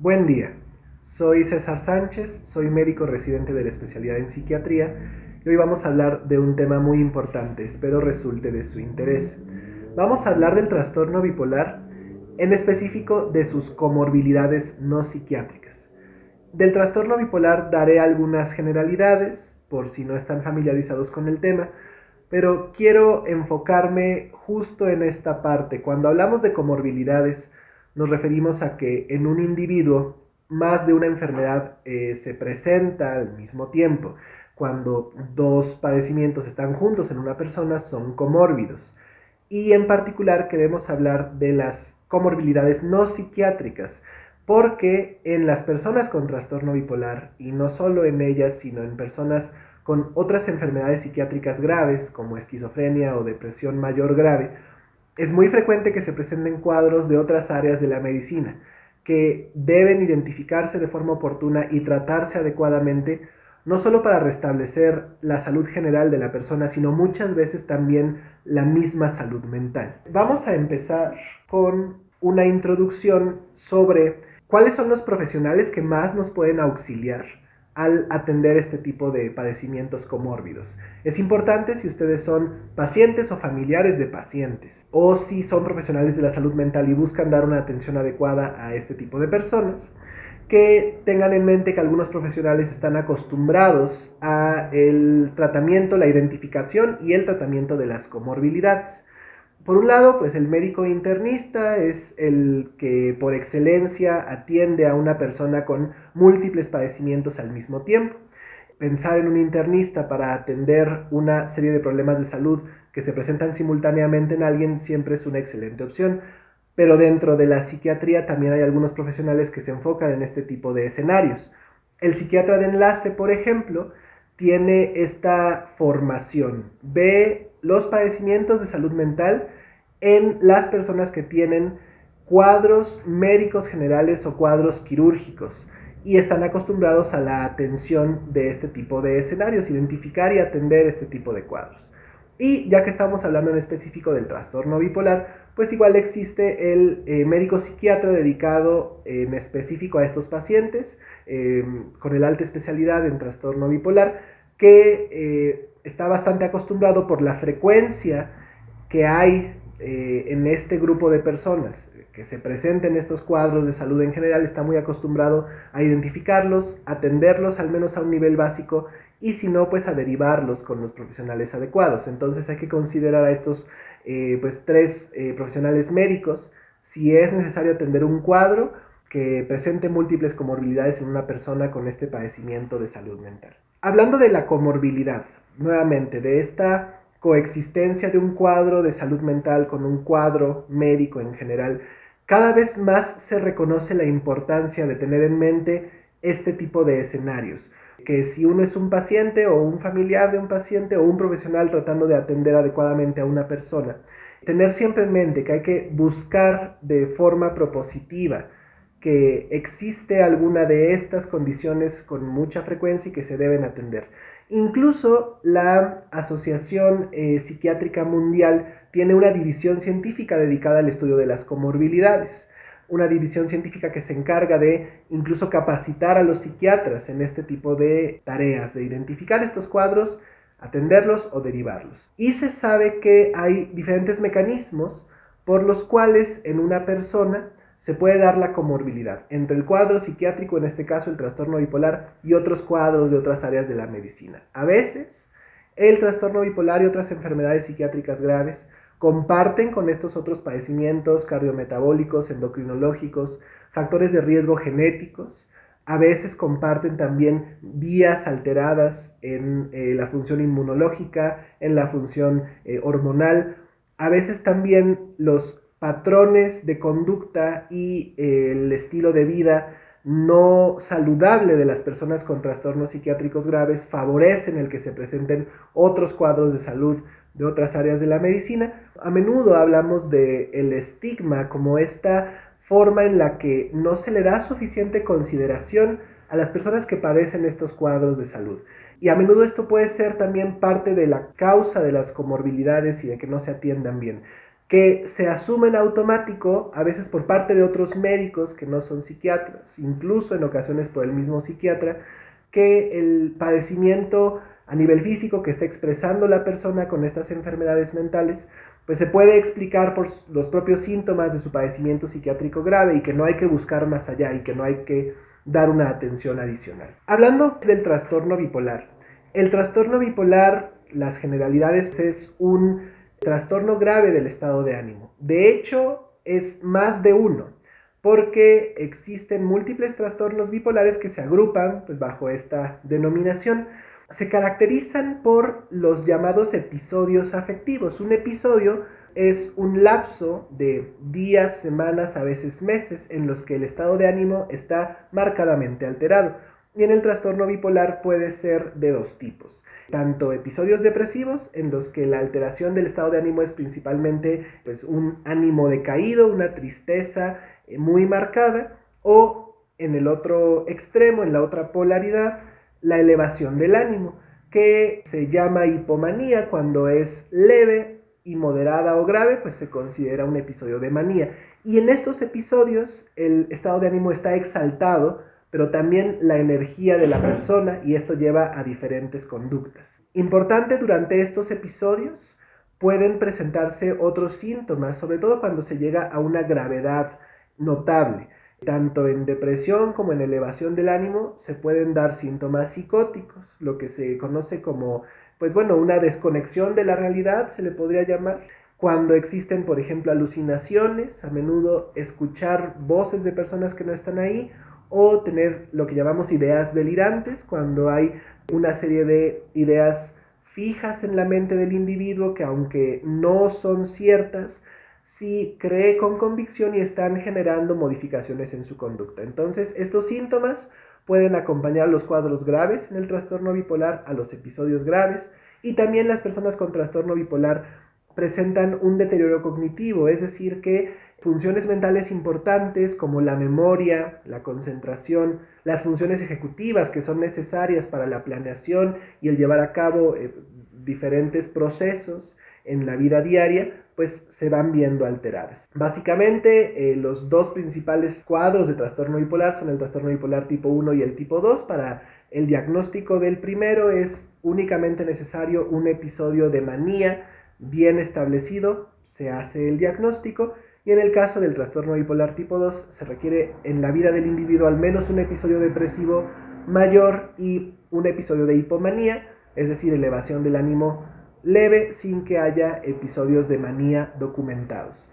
Buen día, soy César Sánchez, soy médico residente de la especialidad en psiquiatría y hoy vamos a hablar de un tema muy importante, espero resulte de su interés. Vamos a hablar del trastorno bipolar, en específico de sus comorbilidades no psiquiátricas. Del trastorno bipolar daré algunas generalidades, por si no están familiarizados con el tema, pero quiero enfocarme justo en esta parte. Cuando hablamos de comorbilidades, nos referimos a que en un individuo más de una enfermedad se presenta al mismo tiempo. Cuando dos padecimientos están juntos en una persona son comórbidos. Y en particular queremos hablar de las comorbilidades no psiquiátricas, porque en las personas con trastorno bipolar, y no solo en ellas, sino en personas con otras enfermedades psiquiátricas graves, como esquizofrenia o depresión mayor grave, es muy frecuente que se presenten cuadros de otras áreas de la medicina, que deben identificarse de forma oportuna y tratarse adecuadamente, no solo para restablecer la salud general de la persona, sino muchas veces también la misma salud mental. Vamos a empezar con una introducción sobre cuáles son los profesionales que más nos pueden auxiliar al atender este tipo de padecimientos comórbidos. Es importante si ustedes son pacientes o familiares de pacientes, o si son profesionales de la salud mental y buscan dar una atención adecuada a este tipo de personas, que tengan en mente que algunos profesionales están acostumbrados a el tratamiento, la identificación y el tratamiento de las comorbilidades. Por un lado, pues el médico internista es el que por excelencia atiende a una persona con múltiples padecimientos al mismo tiempo. Pensar en un internista para atender una serie de problemas de salud que se presentan simultáneamente en alguien siempre es una excelente opción. Pero dentro de la psiquiatría también hay algunos profesionales que se enfocan en este tipo de escenarios. El psiquiatra de enlace, por ejemplo, tiene esta formación, ve los padecimientos de salud mental en las personas que tienen cuadros médicos generales o cuadros quirúrgicos y están acostumbrados a la atención de este tipo de escenarios, identificar y atender este tipo de cuadros. Y ya que estamos hablando en específico del trastorno bipolar, pues igual existe el médico psiquiatra dedicado en específico a estos pacientes con el alta especialidad en trastorno bipolar, que está bastante acostumbrado por la frecuencia que hay en este grupo de personas que se presenten estos cuadros de salud en general, está muy acostumbrado a identificarlos, atenderlos al menos a un nivel básico y si no, pues a derivarlos con los profesionales adecuados. Entonces hay que considerar a estos tres profesionales médicos si es necesario atender un cuadro que presente múltiples comorbilidades en una persona con este padecimiento de salud mental. Hablando de la comorbilidad, nuevamente, de esta coexistencia de un cuadro de salud mental con un cuadro médico en general, cada vez más se reconoce la importancia de tener en mente este tipo de escenarios. Que si uno es un paciente o un familiar de un paciente o un profesional tratando de atender adecuadamente a una persona, tener siempre en mente que hay que buscar de forma propositiva que existe alguna de estas condiciones con mucha frecuencia y que se deben atender. Incluso la Asociación Psiquiátrica Mundial tiene una división científica dedicada al estudio de las comorbilidades, una división científica que se encarga de incluso capacitar a los psiquiatras en este tipo de tareas, de identificar estos cuadros, atenderlos o derivarlos. Y se sabe que hay diferentes mecanismos por los cuales en una persona se puede dar la comorbilidad entre el cuadro psiquiátrico, en este caso el trastorno bipolar, y otros cuadros de otras áreas de la medicina. A veces, el trastorno bipolar y otras enfermedades psiquiátricas graves comparten con estos otros padecimientos cardiometabólicos, endocrinológicos, factores de riesgo genéticos. A veces comparten también vías alteradas en la función inmunológica, en la función hormonal. A veces también los patrones de conducta y el estilo de vida no saludable de las personas con trastornos psiquiátricos graves favorecen el que se presenten otros cuadros de salud de otras áreas de la medicina. A menudo hablamos del estigma como esta forma en la que no se le da suficiente consideración a las personas que padecen estos cuadros de salud. Y a menudo esto puede ser también parte de la causa de las comorbilidades y de que no se atiendan bien. que se asume en automático, a veces por parte de otros médicos que no son psiquiatras, incluso en ocasiones por el mismo psiquiatra, que el padecimiento a nivel físico que está expresando la persona con estas enfermedades mentales, pues se puede explicar por los propios síntomas de su padecimiento psiquiátrico grave y que no hay que buscar más allá y que no hay que dar una atención adicional. Hablando del trastorno bipolar, el trastorno bipolar, las generalidades, es un trastorno grave del estado de ánimo. De hecho, es más de uno, porque existen múltiples trastornos bipolares que se agrupan pues, bajo esta denominación. Se caracterizan por los llamados episodios afectivos. Un episodio es un lapso de días, semanas, a veces meses, en los que el estado de ánimo está marcadamente alterado. Y en el trastorno bipolar puede ser de dos tipos. Tanto episodios depresivos, en los que la alteración del estado de ánimo es principalmente pues, un ánimo decaído, una tristeza muy marcada, o en el otro extremo, en la otra polaridad, la elevación del ánimo, que se llama hipomanía cuando es leve y moderada o grave, pues se considera un episodio de manía. Y en estos episodios el estado de ánimo está exaltado, pero también la energía de la persona, y esto lleva a diferentes conductas. Importante, durante estos episodios pueden presentarse otros síntomas, sobre todo cuando se llega a una gravedad notable. Tanto en depresión como en elevación del ánimo se pueden dar síntomas psicóticos, lo que se conoce como, pues bueno, una desconexión de la realidad, se le podría llamar. Cuando existen, por ejemplo, alucinaciones, a menudo escuchar voces de personas que no están ahí, o tener lo que llamamos ideas delirantes, cuando hay una serie de ideas fijas en la mente del individuo que, aunque no son ciertas, sí cree con convicción y están generando modificaciones en su conducta. Entonces, estos síntomas pueden acompañar los cuadros graves en el trastorno bipolar, a los episodios graves, y también las personas con trastorno bipolar presentan un deterioro cognitivo, es decir, que funciones mentales importantes como la memoria, la concentración, las funciones ejecutivas que son necesarias para la planeación y el llevar a cabo diferentes procesos en la vida diaria, pues se van viendo alteradas. Básicamente, los dos principales cuadros de trastorno bipolar son el trastorno bipolar tipo 1 y el tipo 2. Para el diagnóstico del primero es únicamente necesario un episodio de manía bien establecido, se hace el diagnóstico, y en el caso del trastorno bipolar tipo 2 se requiere en la vida del individuo al menos un episodio depresivo mayor y un episodio de hipomanía, es decir, elevación del ánimo leve sin que haya episodios de manía documentados.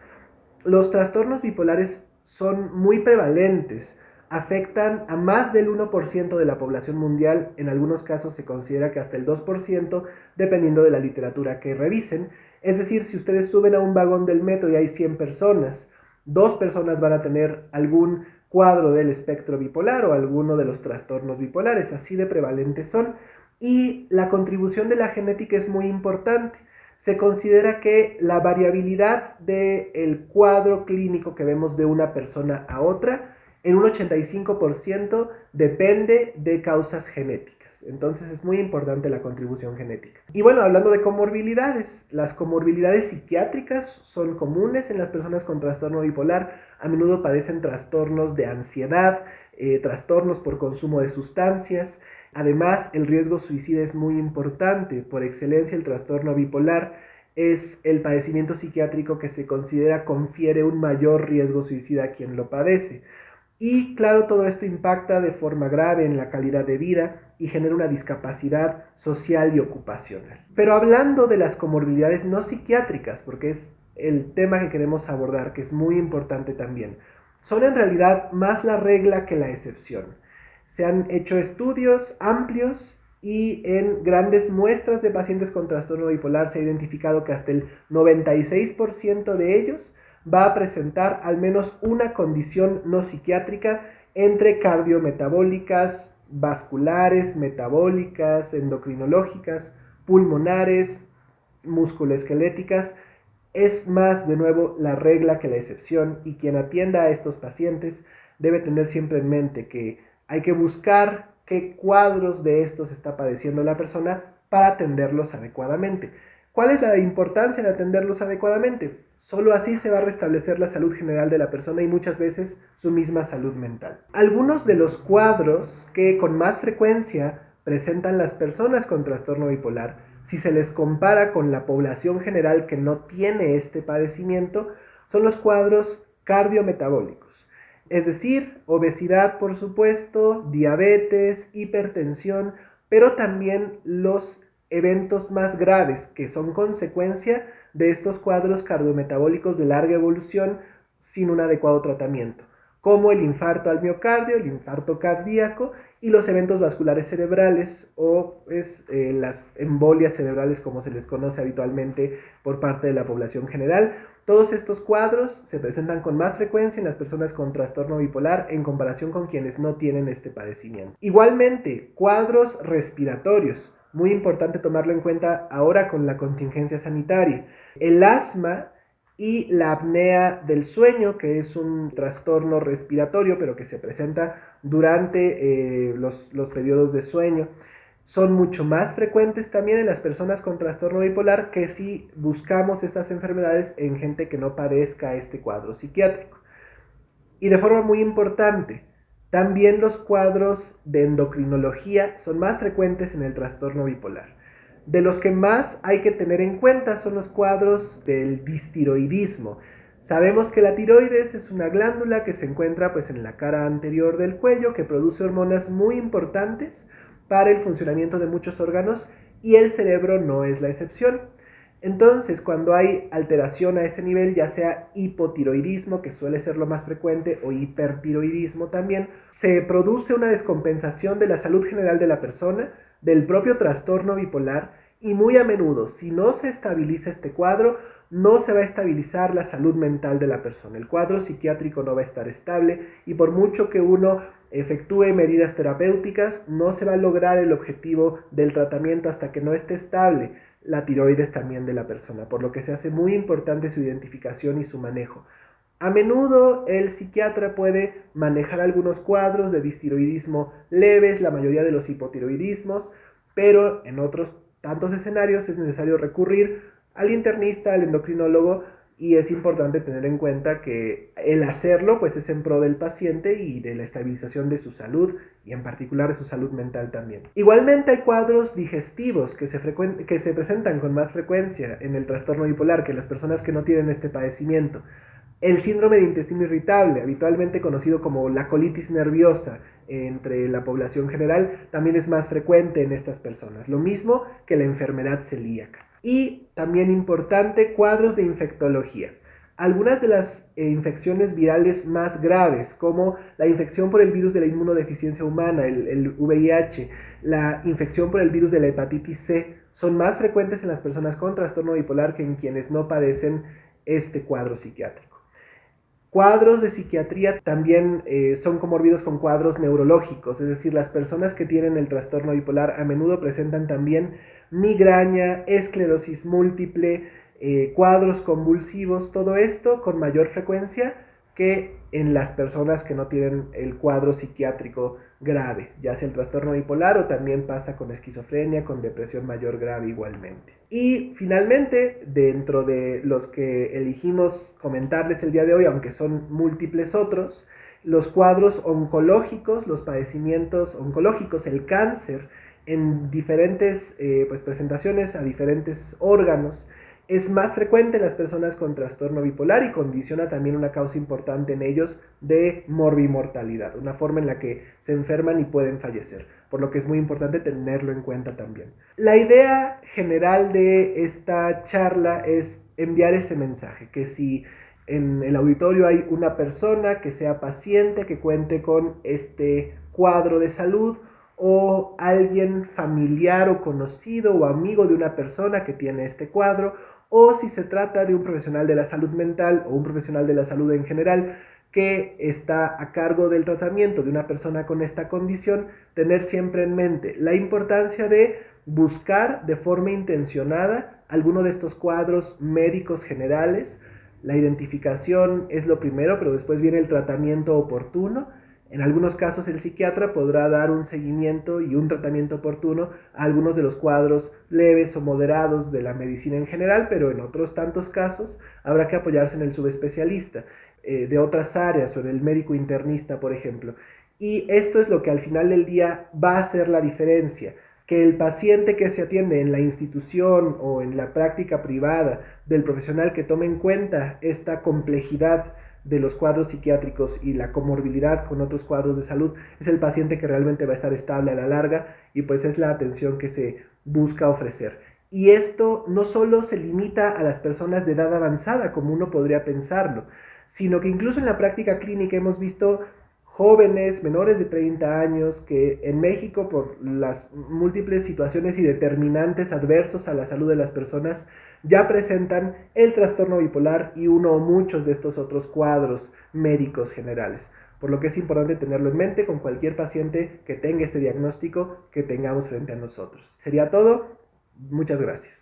Los trastornos bipolares son muy prevalentes, afectan a más del 1% de la población mundial, en algunos casos se considera que hasta el 2%, dependiendo de la literatura que revisen. Es decir, si ustedes suben a un vagón del metro y hay 100 personas, 2 personas van a tener algún cuadro del espectro bipolar o alguno de los trastornos bipolares, así de prevalentes son. Y la contribución de la genética es muy importante. Se considera que la variabilidad del cuadro clínico que vemos de una persona a otra, en un 85% depende de causas genéticas. Entonces es muy importante la contribución genética. Y bueno, hablando de comorbilidades, las comorbilidades psiquiátricas son comunes en las personas con trastorno bipolar. A menudo padecen trastornos de ansiedad, trastornos por consumo de sustancias. Además, el riesgo suicida es muy importante. Por excelencia, el trastorno bipolar es el padecimiento psiquiátrico que se considera confiere un mayor riesgo suicida a quien lo padece. Y claro, todo esto impacta de forma grave en la calidad de vida y genera una discapacidad social y ocupacional. Pero hablando de las comorbilidades no psiquiátricas, porque es el tema que queremos abordar, que es muy importante también, son en realidad más la regla que la excepción. Se han hecho estudios amplios y en grandes muestras de pacientes con trastorno bipolar se ha identificado que hasta el 96% de ellos va a presentar al menos una condición no psiquiátrica entre cardiometabólicas, vasculares, metabólicas, endocrinológicas, pulmonares, musculoesqueléticas. Es más, de nuevo, la regla que la excepción, y quien atienda a estos pacientes debe tener siempre en mente que hay que buscar qué cuadros de estos está padeciendo la persona para atenderlos adecuadamente. ¿Cuál es la importancia de atenderlos adecuadamente? Solo así se va a restablecer la salud general de la persona y muchas veces su misma salud mental. Algunos de los cuadros que con más frecuencia presentan las personas con trastorno bipolar, si se les compara con la población general que no tiene este padecimiento, son los cuadros cardiometabólicos. Es decir, obesidad, por supuesto, diabetes, hipertensión, pero también los eventos más graves que son consecuencia de estos cuadros cardiometabólicos de larga evolución sin un adecuado tratamiento, como el infarto al miocardio, el infarto cardíaco y los eventos vasculares cerebrales o las embolias cerebrales como se les conoce habitualmente por parte de la población general. Todos estos cuadros se presentan con más frecuencia en las personas con trastorno bipolar en comparación con quienes no tienen este padecimiento. Igualmente, cuadros respiratorios, muy importante tomarlo en cuenta ahora con la contingencia sanitaria. El asma y la apnea del sueño, que es un trastorno respiratorio, pero que se presenta durante los periodos de sueño, son mucho más frecuentes también en las personas con trastorno bipolar que si buscamos estas enfermedades en gente que no padezca este cuadro psiquiátrico. Y de forma muy importante, también los cuadros de endocrinología son más frecuentes en el trastorno bipolar. De los que más hay que tener en cuenta son los cuadros del distiroidismo. Sabemos que la tiroides es una glándula que se encuentra pues, en la cara anterior del cuello, que produce hormonas muy importantes para el funcionamiento de muchos órganos y el cerebro no es la excepción. Entonces, cuando hay alteración a ese nivel, ya sea hipotiroidismo, que suele ser lo más frecuente, o hipertiroidismo también, se produce una descompensación de la salud general de la persona, del propio trastorno bipolar, y muy a menudo, si no se estabiliza este cuadro, no se va a estabilizar la salud mental de la persona. El cuadro psiquiátrico no va a estar estable y por mucho que uno efectúe medidas terapéuticas, no se va a lograr el objetivo del tratamiento hasta que no esté estable la tiroides también de la persona, por lo que se hace muy importante su identificación y su manejo. A menudo el psiquiatra puede manejar algunos cuadros de distiroidismo leves, la mayoría de los hipotiroidismos, pero en otros tantos escenarios es necesario recurrir al internista, al endocrinólogo, y es importante tener en cuenta que el hacerlo pues es en pro del paciente y de la estabilización de su salud y en particular de su salud mental también. Igualmente hay cuadros digestivos que se presentan con más frecuencia en el trastorno bipolar que las personas que no tienen este padecimiento. El síndrome de intestino irritable, habitualmente conocido como la colitis nerviosa entre la población general, también es más frecuente en estas personas. Lo mismo que la enfermedad celíaca. Y también importante, cuadros de infectología. Algunas de las infecciones virales más graves, como la infección por el virus de la inmunodeficiencia humana, el VIH, la infección por el virus de la hepatitis C, son más frecuentes en las personas con trastorno bipolar que en quienes no padecen este cuadro psiquiátrico. Cuadros de psiquiatría también son comorbidos con cuadros neurológicos, es decir, las personas que tienen el trastorno bipolar a menudo presentan también migraña, esclerosis múltiple, cuadros convulsivos, todo esto con mayor frecuencia que en las personas que no tienen el cuadro psiquiátrico grave, ya sea el trastorno bipolar o también pasa con esquizofrenia, con depresión mayor grave igualmente. Y finalmente, dentro de los que elegimos comentarles el día de hoy, aunque son múltiples otros, los cuadros oncológicos, los padecimientos oncológicos, el cáncer, en diferentes presentaciones a diferentes órganos, es más frecuente en las personas con trastorno bipolar y condiciona también una causa importante en ellos de morbimortalidad, una forma en la que se enferman y pueden fallecer, por lo que es muy importante tenerlo en cuenta también. La idea general de esta charla es enviar ese mensaje, que si en el auditorio hay una persona que sea paciente, que cuente con este cuadro de salud, o alguien familiar o conocido o amigo de una persona que tiene este cuadro, o si se trata de un profesional de la salud mental o un profesional de la salud en general que está a cargo del tratamiento de una persona con esta condición, tener siempre en mente la importancia de buscar de forma intencionada alguno de estos cuadros médicos generales. La identificación es lo primero, pero después viene el tratamiento oportuno. En algunos casos el psiquiatra podrá dar un seguimiento y un tratamiento oportuno a algunos de los cuadros leves o moderados de la medicina en general, pero en otros tantos casos habrá que apoyarse en el subespecialista de otras áreas o en el médico internista, por ejemplo. Y esto es lo que al final del día va a hacer la diferencia, que el paciente que se atiende en la institución o en la práctica privada del profesional que tome en cuenta esta complejidad de los cuadros psiquiátricos y la comorbilidad con otros cuadros de salud, es el paciente que realmente va a estar estable a la larga y pues es la atención que se busca ofrecer. Y esto no solo se limita a las personas de edad avanzada, como uno podría pensarlo, sino que incluso en la práctica clínica hemos visto jóvenes menores de 30 años que en México, por las múltiples situaciones y determinantes adversos a la salud de las personas, ya presentan el trastorno bipolar y uno o muchos de estos otros cuadros médicos generales. Por lo que es importante tenerlo en mente con cualquier paciente que tenga este diagnóstico que tengamos frente a nosotros. Sería todo. Muchas gracias.